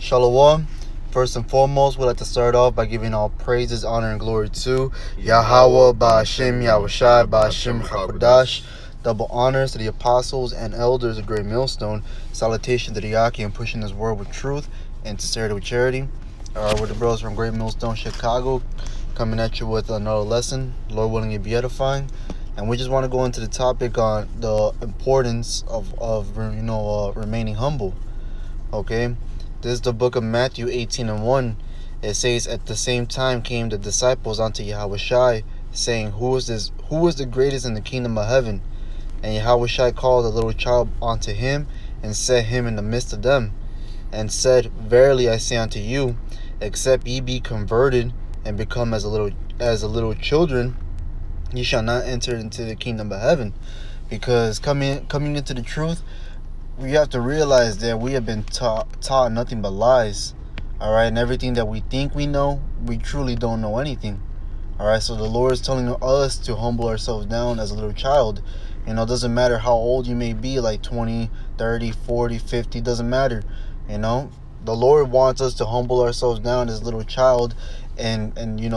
Shalom. First and foremost, we'd like to start off by giving all praises, honor, and glory to Yahweh, Ba'ashem, Yahushai, Ba'ashem, Chakodash. Double honors to the apostles and elders of Great Millstone. Salutation to the Yaki and pushing this word with truth and sincerity with charity. We're the bros from Great Millstone, Chicago, coming at you with another lesson. Lord willing, it be edifying. And we just want to go into the topic on the importance of remaining humble. Okay, this is the book of Matthew 18:1. It says, at the same time came the disciples unto Yahushai, saying, Who is the greatest in the kingdom of heaven? And Yahushai called a little child unto him, and set him in the midst of them, and said, Verily I say unto you, except ye be converted and become as little children, ye shall not enter into the kingdom of heaven. Because coming into the truth, we have to realize that we have been taught nothing but lies. All right, and everything that we think we know, we truly don't know anything. All right, so the Lord is telling us to humble ourselves down as a little child. You know, it doesn't matter how old you may be, like 20, 30, 40, 50, doesn't matter. You know, the Lord wants us to humble ourselves down as a little child and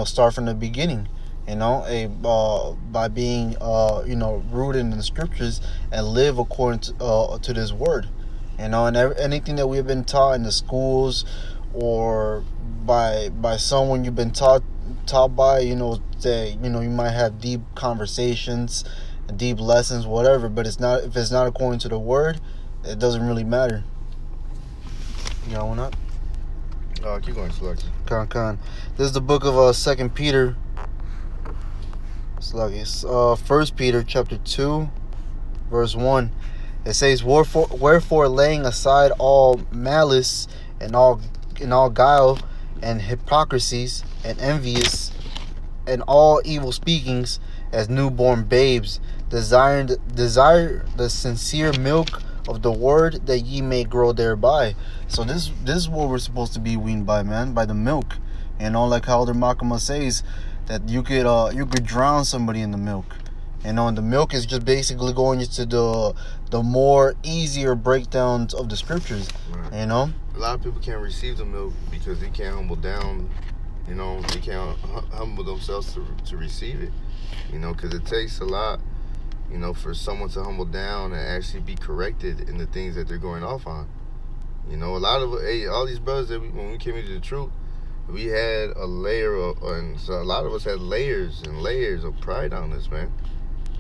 start from the beginning. You know, by being rooted in the scriptures and live according to this word. You know, and anything that we've been taught in the schools or by someone you've been taught by, that you might have deep conversations, deep lessons, whatever, but if it's not according to the word, it doesn't really matter. You got one up? Keep going, Select. Con. This is the book of 2 Peter. Sluggish. 1 Peter chapter 2, verse 1. It says, Wherefore laying aside all malice and all guile and hypocrisies and envious and all evil speakings, as newborn babes, desire the sincere milk of the word, that ye may grow thereby. So this is what we're supposed to be weaned by, man, by the milk. Like how Elder Makama says, that you could drown somebody in the milk. And the milk is just basically going into the more easier breakdowns of the scriptures. Right. A lot of people can't receive the milk because they can't humble down. They can't humble themselves to receive it. Because it takes a lot, for someone to humble down and actually be corrected in the things that they're going off on. A lot of all these brothers when we came into the truth, we had a layer and so a lot of us had layers and layers of pride on us, man.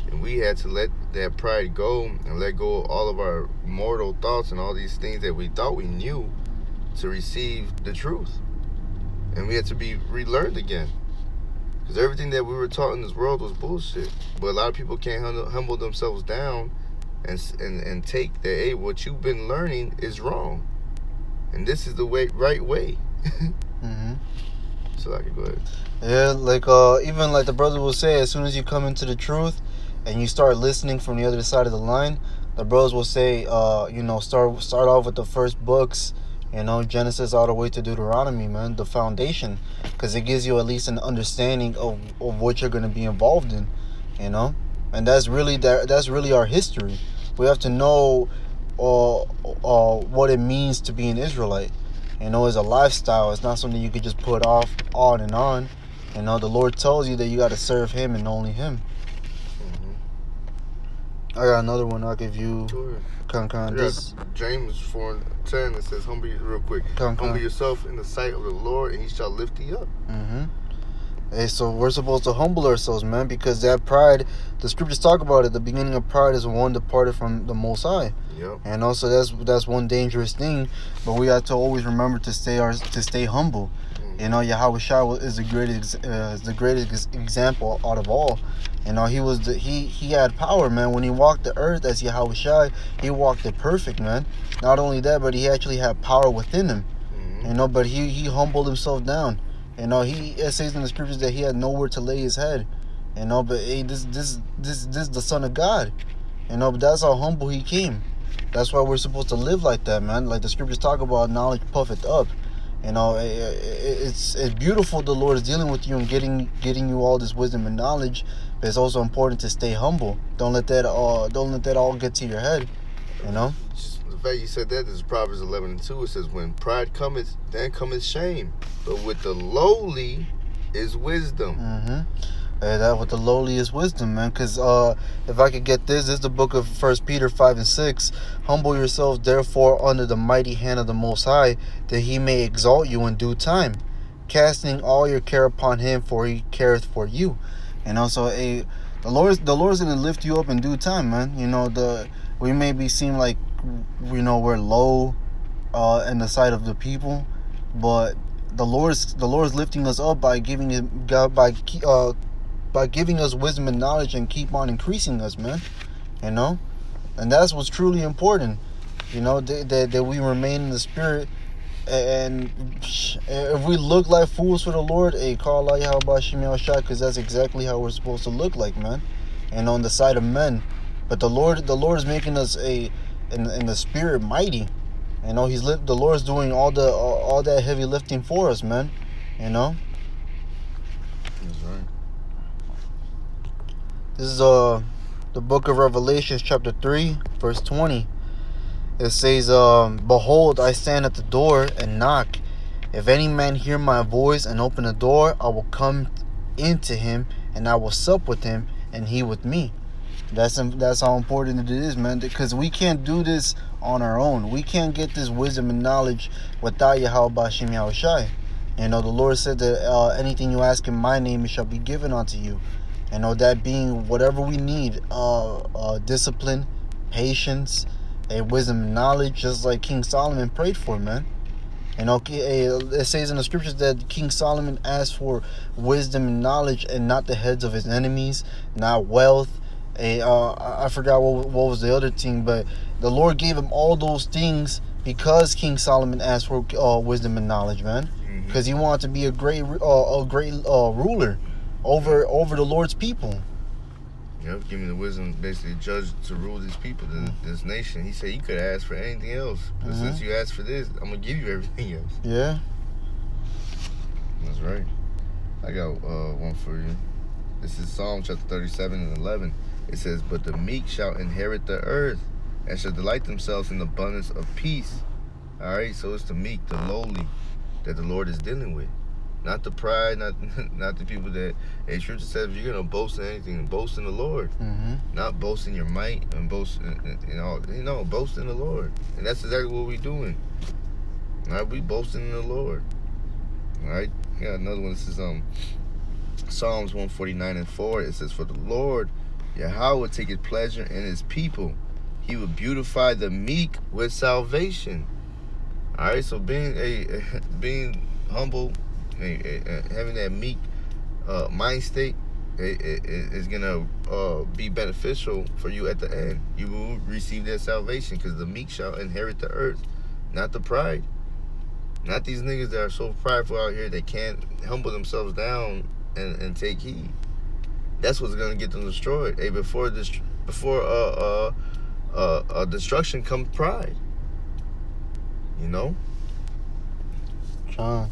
And we had to let that pride go and let go of all of our mortal thoughts and all these things that we thought we knew to receive the truth. And we had to be relearned again. Because everything that we were taught in this world was bullshit. But a lot of people can't humble themselves down and take that, hey, what you've been learning is wrong. And this is the right way. Mm-hmm. So I can go ahead. Yeah, even like the brother will say, as soon as you come into the truth and you start listening from the other side of the line, the brothers will say, start off with the first books, Genesis all the way to Deuteronomy, man, the foundation, because it gives you at least an understanding of what you're going to be involved in, and that's really our history. We have to know what it means to be an Israelite. It's a lifestyle. It's not something you could just put off on and on. The Lord tells you that you got to serve Him and only Him. Mm-hmm. I got another one I'll give you. Sure. This James 4:10, it says, humble yourself in the sight of the Lord, and He shall lift thee up. Mm-hmm. Hey, so we're supposed to humble ourselves, man, because that pride, the scriptures talk about it, the beginning of pride is one departed from the Most High. Yep. And also that's one dangerous thing, but we have to always remember to stay humble. Mm-hmm. Yahushua is the greatest example out of all. He had power, man. When he walked the earth as Yahushua, he walked it perfect, man. Not only that, but he actually had power within him. Mm-hmm. But he humbled himself down. It says in the scriptures that he had nowhere to lay his head. But hey, this is the Son of God. But that's how humble he came. That's why we're supposed to live like that, man. Like the scriptures talk about, knowledge puffeth up. It's beautiful the Lord is dealing with you and getting you all this wisdom and knowledge, but it's also important to stay humble. Don't let that all get to your head. fact you said that, this is Proverbs 11:2. It says, when pride cometh, then cometh shame. But with the lowly is wisdom. That with the lowly is wisdom, man. Because if I could get this is the book of 1 Peter 5:6. Humble yourselves, therefore, under the mighty hand of the Most High, that he may exalt you in due time, casting all your care upon him, for he careth for you. And also, the Lord's gonna lift you up in due time, man. You know, we maybe seem like, you know, we're low in the sight of the people, but the Lord's lifting us up by giving us wisdom and knowledge, and keep on increasing us, man. You know, and that's what's truly important. You know, that we remain in the spirit, and if we look like fools for the Lord, call out Yahweh Bashim Yahushua, because that's exactly how we're supposed to look like, man. And on the side of men, but the Lord is making us in the spirit mighty. You know, the Lord's doing all that heavy lifting for us, man. You know. That's right. This is the book of Revelation, chapter 3, verse 20. It says, behold, I stand at the door and knock. If any man hear my voice and open the door, I will come into him, and I will sup with him, and he with me. That's how important it is, man. Because we can't do this on our own. We can't get this wisdom and knowledge without Yahweh Bashim Yahushai. You know, the Lord said that anything you ask in my name, it shall be given unto you. You know, that being whatever we need, discipline, patience, wisdom and knowledge, just like King Solomon prayed for, man. You know, it says in the scriptures that King Solomon asked for wisdom and knowledge, and not the heads of his enemies, not wealth. I forgot what was the other thing, but the Lord gave him all those things because King Solomon asked for wisdom and knowledge, man. Because he wanted to be a great ruler over the Lord's people. Yep, give me the wisdom, basically, judge to rule these people, this nation. He said you could ask for anything else, but since you asked for this, I'm gonna give you everything else. Yeah, that's right. I got one for you. This is Psalm chapter 37:11. It says, but the meek shall inherit the earth, and shall delight themselves in abundance of peace. All right, so it's the meek, the lowly, that the Lord is dealing with. Not the pride, not the people that, Scripture says, if you're going to boast in anything, boast in the Lord. Not boast in your might and boast in all, boast in the Lord. And that's exactly what we're doing. All right, we boasting in the Lord. All right, I got another one. This is Psalms 149:4. It says, for the Lord, Yahweh, taketh pleasure in his people. He will beautify the meek with salvation. All right, so being humble, having that meek mind state is gonna be beneficial for you at the end. You will receive that salvation, because the meek shall inherit the earth, not the pride, not these niggas that are so prideful out here that can't humble themselves down and take heed. That's what's gonna get them destroyed. Before destruction comes pride. You know. John.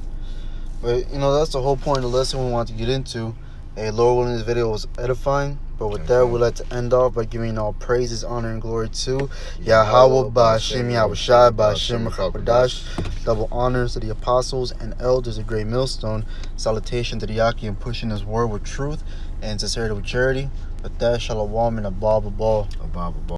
But, you know, that's the whole point of the lesson we want to get into. Lord willing, this video was edifying. But with that, we'd like to end off by giving all praises, honor, and glory to Yahweh Ba'Hashem Yahushai Ba'Hashem Chapadash. Double honors to the apostles and elders of Great Millstone. Salutation to the Yaki and pushing his word with truth and sincerity with charity. With that, shalom and a ball.